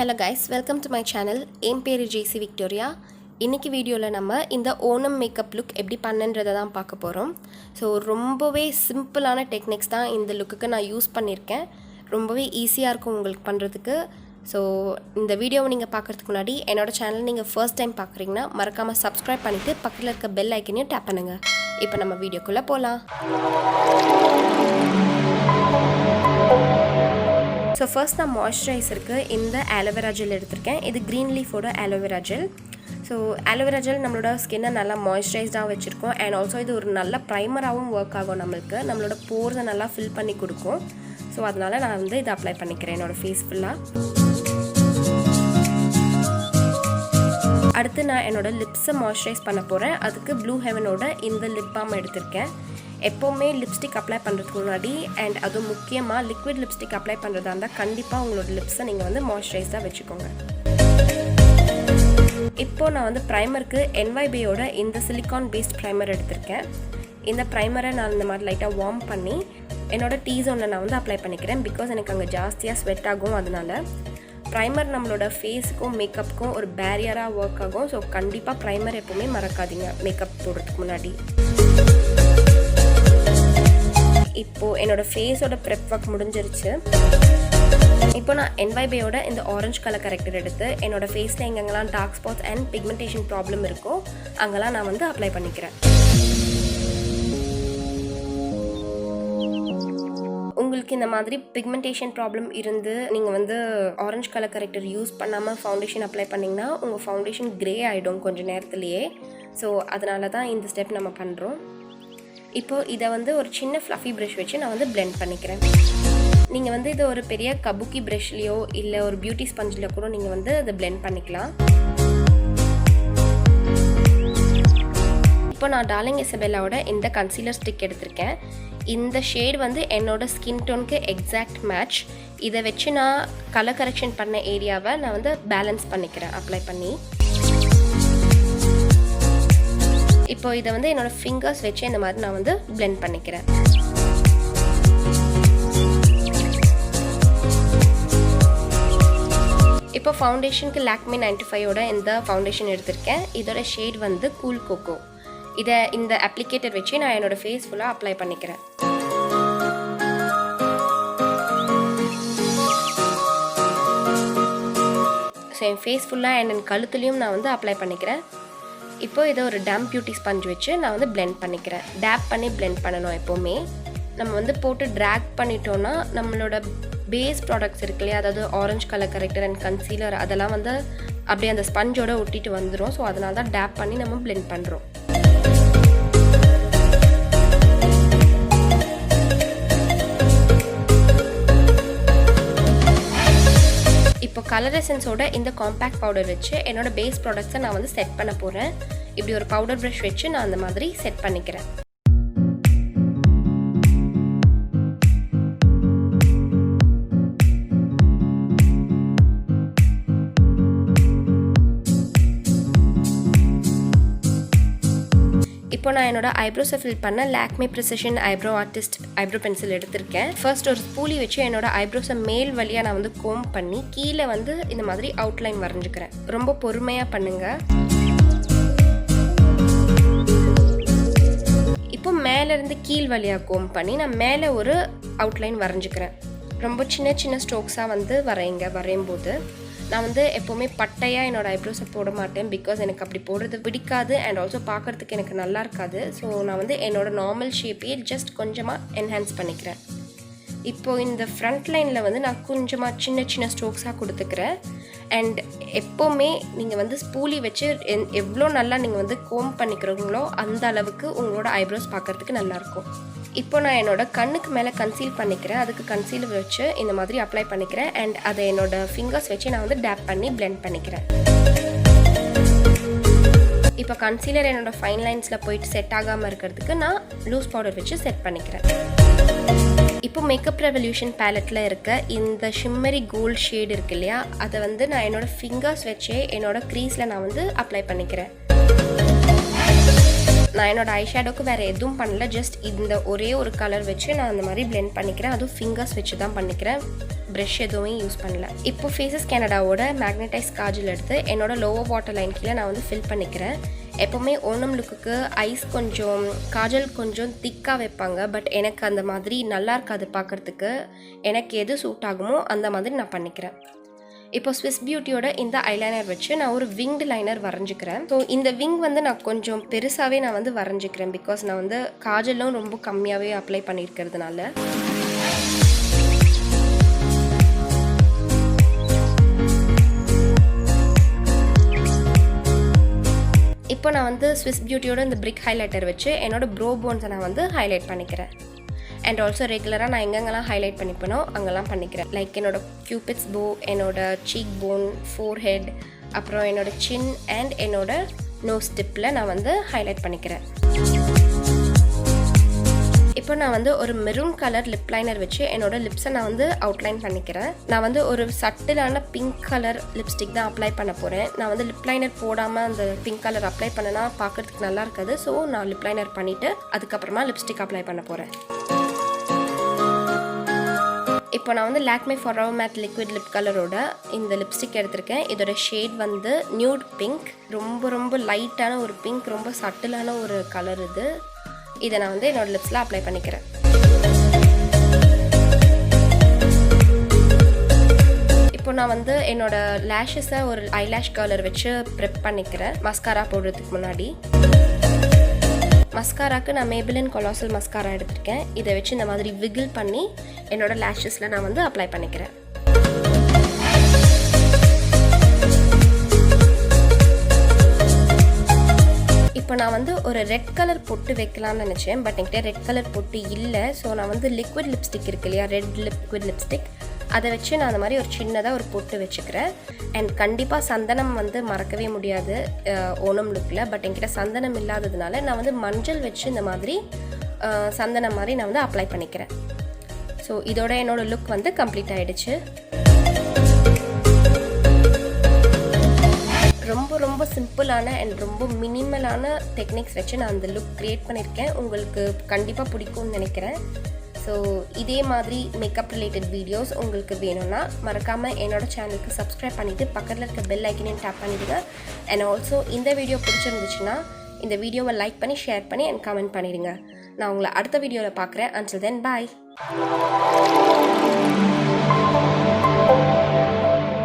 Hello guys, welcome to my channel. என் பேரு Jaicy Victoria. இன்னைக்கு வீடியோல நம்ம இந்த ஓணம் மேக்கப் லுக் எப்படி பண்ணன்றதை தான் பார்க்க போறோம். ஸோ ரொம்பவே சிம்பிளான டெக்னிக்ஸ் தான் இந்த லுக்குக்கு நான் யூஸ் பண்ணியிருக்கேன். ரொம்பவே ஈஸியாக இருக்கும் உங்களுக்கு பண்ணுறதுக்கு. ஸோ இந்த வீடியோவை நீங்கள் பார்க்குறதுக்கு முன்னாடி என்னோட சேனல் நீங்கள் ஃபர்ஸ்ட் டைம் பார்க்குறீங்கன்னா மறக்காமல் சப்ஸ்கிரைப் பண்ணிவிட்டு பக்கத்தில் இருக்க பெல் ஐக்கனையும் டேப் பண்ணுங்கள். இப்போ நம்ம வீடியோக்குள்ளே போகலாம். ஸோ ஃபர்ஸ்ட் நான் மாய்ஸ்சரைசருக்கு இந்த ஆலோவேரா ஜெல் எடுத்திருக்கேன். இது க்ரீன் லீஃபோட aloe vera gel. So aloe vera gel நம்மளோட ஸ்கின்னை நல்லா மாய்ஸ்சரைஸ்டாக வச்சுருக்கோம். அண்ட் ஆல்சோ இது ஒரு நல்ல ப்ரைமராகவும் ஒர்க் ஆகும். நம்மளோட போர்ஸை நல்லா ஃபில் பண்ணி கொடுக்கும். ஸோ அதனால் நான் இதை அப்ளை பண்ணிக்கிறேன் என்னோடய ஃபேஸ் ஃபுல்லாக. அடுத்து நான் என்னோடய லிப்ஸை மாய்ஸ்சரைஸ் பண்ண போகிறேன். அதுக்கு ப்ளூ ஹெவனோட இந்த லிப் பாம் எடுத்திருக்கேன். எப்போவுமே லிப்ஸ்டிக் அப்ளை பண்ணுறதுக்கு முன்னாடி அண்ட் அதுவும் முக்கியமாக லிக்விட் லிப்ஸ்டிக் அப்ளை பண்ணுறதா இருந்தால் கண்டிப்பாக உங்களோட லிப்ஸை நீங்கள் மாய்ஸ்சரைஸ்டாக வச்சுக்கோங்க. இப்போது நான் ப்ரைமருக்கு NYBயோட இந்த சிலிக்கான் பேஸ்ட் ப்ரைமர் எடுத்திருக்கேன். இந்த ப்ரைமரை நான் இந்த மாதிரி லைட்டாக வார்ம் பண்ணி என்னோட டீ ஜோனில் நான் அப்ளை பண்ணிக்கிறேன். பிகாஸ் எனக்கு அங்கே ஜாஸ்தியாக ஸ்வெட் ஆகும். அதனால ப்ரைமர் நம்மளோட ஃபேஸுக்கும் மேக்கப்புக்கும் ஒரு பேரியராக ஒர்க் ஆகும். ஸோ கண்டிப்பாக ப்ரைமர் எப்போவுமே மறக்காதீங்க மேக்கப் போடுறதுக்கு முன்னாடி. இப்போது என்னோடய ஃபேஸோட ப்ரெப் ஒர்க் முடிஞ்சிருச்சு. இப்போ நான் NYBயோட இந்த ஆரஞ்சு கலர் கரெக்டர் எடுத்து என்னோடய ஃபேஸில் எங்கெங்கெல்லாம் dark spots and pigmentation problem இருக்கோ அங்கெல்லாம் நான் அப்ளை பண்ணிக்கிறேன். உங்களுக்கு இந்த மாதிரி பிக்மெண்டேஷன் ப்ராப்ளம் இருந்து நீங்கள் ஆரஞ்சு கலர் கரெக்டர் யூஸ் பண்ணாமல் ஃபவுண்டேஷன் அப்ளை பண்ணிங்கன்னா உங்கள் ஃபவுண்டேஷன் க்ரே ஆகிடும் கொஞ்சம் நேரத்துலையே. ஸோ அதனால தான் இந்த ஸ்டெப் நம்ம பண்ணுறோம். இப்போது இதை ஒரு சின்ன ஃப்ளஃபி ப்ரஷ் வச்சு நான் பிளெண்ட் பண்ணிக்கிறேன். நீங்கள் இதை ஒரு பெரிய கபுக்கி ப்ரஷ்லேயோ இல்லை ஒரு பியூட்டி ஸ்பஞ்சில் கூட நீங்கள் அதை பிளெண்ட் பண்ணிக்கலாம். இப்போ நான் டார்லிங் இசபெல்லாவோட இந்த கன்சீலர் ஸ்டிக் எடுத்திருக்கேன். இந்த ஷேட் என்னோட ஸ்கின் டோனுக்கு எக்ஸாக்ட் மேட்ச். இதை வச்சு நான் கலர் கரெக்ஷன் பண்ண ஏரியாவை நான் பேலன்ஸ் பண்ணிக்கிறேன் அப்ளை பண்ணி. இப்போ இதை என்னோடய ஃபிங்கர்ஸ் வச்சு இந்த மாதிரி நான் பிளெண்ட் பண்ணிக்கிறேன். இப்போ ஃபவுண்டேஷனுக்கு Lakme 95யோட இந்த ஃபவுண்டேஷன் எடுத்திருக்கேன். இதோட ஷேட் கூல் கோகோ. இதை இந்த அப்ளிகேட்டர் வச்சு நான் என்னோடய ஃபேஸ் ஃபுல்லாக அப்ளை பண்ணிக்கிறேன். ஸோ என் ஃபேஸ் ஃபுல்லாக அண்ட் என் கழுத்துலையும் நான் அப்ளை பண்ணிக்கிறேன். இப்போ இதை ஒரு டேம்ப் பியூட்டி ஸ்பஞ்ச் வச்சு நான் பிளெண்ட் பண்ணிக்கிறேன். டேப் பண்ணி பிளெண்ட் பண்ணணும். எப்போவுமே நம்ம போட்டு ட்ராக் பண்ணிட்டோன்னா நம்மளோட பேஸ் ப்ராடக்ட்ஸ் இருக்கு இல்லையா, அதாவது orange colour character and concealer அதெல்லாம் அப்படியே அந்த ஸ்பஞ்சோட ஒட்டிட்டு வந்துடும். ஸோ அதனால தான் டேப் பண்ணி நம்ம பிளெண்ட் பண்ணுறோம். இப்போ Coloressence இந்த காம்பேக்ட் பவுடர் வச்சு என்னோட பேஸ் ப்ராடக்ட்ஸை நான் செட் பண்ண போகிறேன். இப்படி ஒரு பவுடர் ப்ரஷ் வச்சு நான் அந்த மாதிரி செட் பண்ணிக்கிறேன். இப்போ நான் என்னோட ஐப்ரோஸை ஃபில் பண்ண Lakme Precision eyebrow artist eyebrow pencil எடுத்திருக்கேன். ஃபர்ஸ்ட் ஒரு ஸ்பூலி வச்சு என்னோட ஐப்ரோஸை மேல் வழியாக நான் கோம் பண்ணி கீழே இந்த மாதிரி அவுட்லைன் வரைஞ்சிக்கிறேன். ரொம்ப பொறுமையாக பண்ணுங்க. இப்போ மேலேருந்து கீழ் வழியாக கோம் பண்ணி நான் மேலே ஒரு அவுட்லைன் வரைஞ்சிக்கிறேன். ரொம்ப சின்ன சின்ன ஸ்ட்ரோக்ஸாக வரையும் போது நான் எப்போவுமே பட்டையாக என்னோடய ஐப்ரோஸை போட மாட்டேன். பிகாஸ் எனக்கு அப்படி போடுறது பிடிக்காது அண்ட் ஆல்சோ பார்க்குறதுக்கு எனக்கு நல்லா இருக்காது. ஸோ நான் என்னோடய நார்மல் ஷேப்பையே ஜஸ்ட் கொஞ்சமாக என்ஹான்ஸ் பண்ணிக்கிறேன். இப்போது இந்த ஃப்ரண்ட் லைனில் நான் கொஞ்சமாக சின்ன சின்ன ஸ்ட்ரோக்ஸாக கொடுத்துக்கிறேன். அண்ட் எப்போவுமே நீங்கள் ஸ்பூலி வச்சு எவ்வளோ நல்லா நீங்கள் கோம் பண்ணிக்கிறீங்களோ அந்த அளவுக்கு உங்களோட ஐப்ரோஸ் பார்க்குறதுக்கு நல்லாயிருக்கும். இப்போ நான் என்னோடய கண்ணுக்கு மேலே கன்சீல் பண்ணிக்கிறேன். அதுக்கு கன்சீலர் வச்சு இந்த மாதிரி அப்ளை பண்ணிக்கிறேன். அண்ட் அதை என்னோடய ஃபிங்கர்ஸ் வச்சு நான் டேப் பண்ணி பிளெண்ட் பண்ணிக்கிறேன். இப்போ கன்சீலர் என்னோடய ஃபைன் லைன்ஸில் போயிட்டு செட் ஆகாமல் இருக்கிறதுக்கு நான் லூஸ் பவுடர் வச்சு செட் பண்ணிக்கிறேன். இப்போ மேக்கப் ரெவல்யூஷன் பேலட்டில் இருக்க இந்த ஷிம்மரி கோல்ட் ஷேட் இருக்கு இல்லையா, அதை நான் என்னோடய ஃபிங்கர்ஸ் வச்சே என்னோடய க்ரீஸில் நான் அப்ளை பண்ணிக்கிறேன். நான் என்னோட ஐ ஷேடோக்கு வேறு எதுவும் பண்ணல. ஜஸ்ட் இந்த ஒரே ஒரு கலர் வச்சு நான் அந்த மாதிரி பிளெண்ட் பண்ணிக்கிறேன். அதுவும் ஃபிங்கர்ஸ் வச்சு தான் பண்ணிக்கிறேன். ப்ரஷ் எதுவும் யூஸ் பண்ணல. இப்போ ஃபேஸஸ் கனடாவோட மேக்னடைஸ் காஜல் எடுத்து என்னோட லோவர் வாட்டர் லைன் கீழே நான் வந்து ஃபில் பண்ணிக்கிறேன். எப்போவுமே ஓணம் லுக்குக்கு ஐஸ் கொஞ்சம் காஜல் கொஞ்சம் திக்காக வைப்பாங்க. பட் எனக்கு அந்த மாதிரி நல்லா இருக்காது பார்க்குறதுக்கு. எனக்கு எது சூட் ஆகுமோ அந்த மாதிரி நான் பண்ணிக்கிறேன். இப்போ ஸ்விஸ் பியூட்டியோட இந்த ஐலைனர் வச்சு நான் ஒரு விங்டு லைனர் வரைஞ்சிக்கிறேன். ஸோ இந்த விங் வந்து நான் கொஞ்சம் பெருசாகவே நான் வந்து வரைஞ்சிக்கிறேன். பிகாஸ் நான் வந்து காஜலும் ரொம்ப கம்மியாகவே அப்ளை பண்ணியிருக்கிறதுனால. இப்போ நான் வந்து ஸ்விஸ் பியூட்டியோட இந்த பிரிக் ஹைலைட்டர் வச்சு என்னோட ப்ரோ போன்ஸை நான் வந்து ஹைலைட் பண்ணிக்கிறேன். அண்ட் ஆல்சோ ரெகுலராக நான் எங்கெங்கெல்லாம் ஹைலைட் பண்ணிப்பேனோ அங்கெல்லாம் பண்ணிக்கிறேன். லைக் என்னோட கியூபிட்ஸ் போ, என்னோட சீக் போன், ஃபோர்ஹெட், அப்புறம் என்னோட சின் அண்ட் என்னோட நோஸ் டிப்பில் நான் வந்து ஹைலைட் பண்ணிக்கிறேன். இப்போ நான் வந்து ஒரு மெரூன் கலர் லிப் லைனர் வச்சு என்னோட லிப்ஸை நான் வந்து அவுட்லைன் பண்ணிக்கிறேன். நான் வந்து ஒரு சட்டிலான பிங்க் கலர் லிப்ஸ்டிக் தான் அப்ளை பண்ண போகிறேன். நான் வந்து லிப் லைனர் போடாமல் அந்த பிங்க் கலர் அப்ளை பண்ணனா பார்க்குறதுக்கு நல்லா இருக்காது. ஸோ நான் லிப் லைனர் பண்ணிவிட்டு அதுக்கப்புறமா லிப்ஸ்டிக் அப்ளை பண்ண போகிறேன். இப்போ நான் வந்து Lakme forever matte liquid lip கலரோட இந்த லிப்ஸ்டிக் எடுத்திருக்கேன். இதோட ஷேட் வந்து நியூட் பிங்க். ரொம்ப ரொம்ப லைட்டான ஒரு பிங்க், ரொம்ப சட்டிலான ஒரு கலர் இது. இதை நான் வந்து என்னோட லிப்ஸில் அப்ளை பண்ணிக்கிறேன். இப்போ நான் வந்து என்னோட லேஷஸை ஒரு ஐலாஷ் கலர் வச்சு ப்ரெப் பண்ணிக்கிறேன் மஸ்காரா போடுறதுக்கு முன்னாடி. மஸ்காராக்கு நான் Maybelline Colossal மஸ்காரா எடுத்திருக்கேன். இதை வச்சு இந்த மாதிரி விகில் பண்ணி என்னோட லேஷஸில் நான் வந்து அப்ளை பண்ணிக்கிறேன். இப்போ நான் வந்து ஒரு ரெட் கலர் பொட்டு வைக்கலாம்னு நினச்சேன். பட் என்கிட்ட ரெட் கலர் பொட்டு இல்லை. ஸோ நான் வந்து லிக்விட் லிப்ஸ்டிக் இருக்கு இல்லையா, ரெட் லிக்விட் லிப்ஸ்டிக், அதை வச்சு நான் அந்த மாதிரி ஒரு சின்னதாக ஒரு பொட்டு வச்சுக்கிறேன். அண்ட் கண்டிப்பாக சந்தனம் வந்து மறக்கவே முடியாது ஓணம் லுக்கில். பட் என்கிட்ட சந்தனம் இல்லாததுனால நான் வந்து மஞ்சள் வச்சு இந்த மாதிரி சந்தனம் மாதிரி நான் வந்து அப்ளை பண்ணிக்கிறேன். ஸோ இதோட என்னோடய லுக் வந்து கம்ப்ளீட் ஆகிடுச்சு. ரொம்ப ரொம்ப சிம்பிளான அண்ட் ரொம்ப மினிமலான டெக்னிக்ஸ் வச்சு நான் அந்த லுக் க்ரியேட் பண்ணியிருக்கேன். உங்களுக்கு கண்டிப்பாக பிடிக்கும்னு நினைக்கிறேன். ஸோ இதே மாதிரி மேக்கப் ரிலேட்டட் வீடியோஸ் உங்களுக்கு வேணும்னா மறக்காமல் என்னோட சேனலுக்கு சப்ஸ்கிரைப் பண்ணிவிட்டு பக்கத்தில் இருக்க பெல் ஐக்கனையும் டேப் பண்ணிவிடுங்க. அண்ட் ஆல்சோ இந்த வீடியோ பிடிச்சிருந்துச்சுன்னா இந்த வீடியோவை லைக் பண்ணி ஷேர் பண்ணி அண்ட் கமெண்ட் பண்ணிடுங்க. நான் உங்களை அடுத்த வீடியோவில் பார்க்குறேன். until then bye.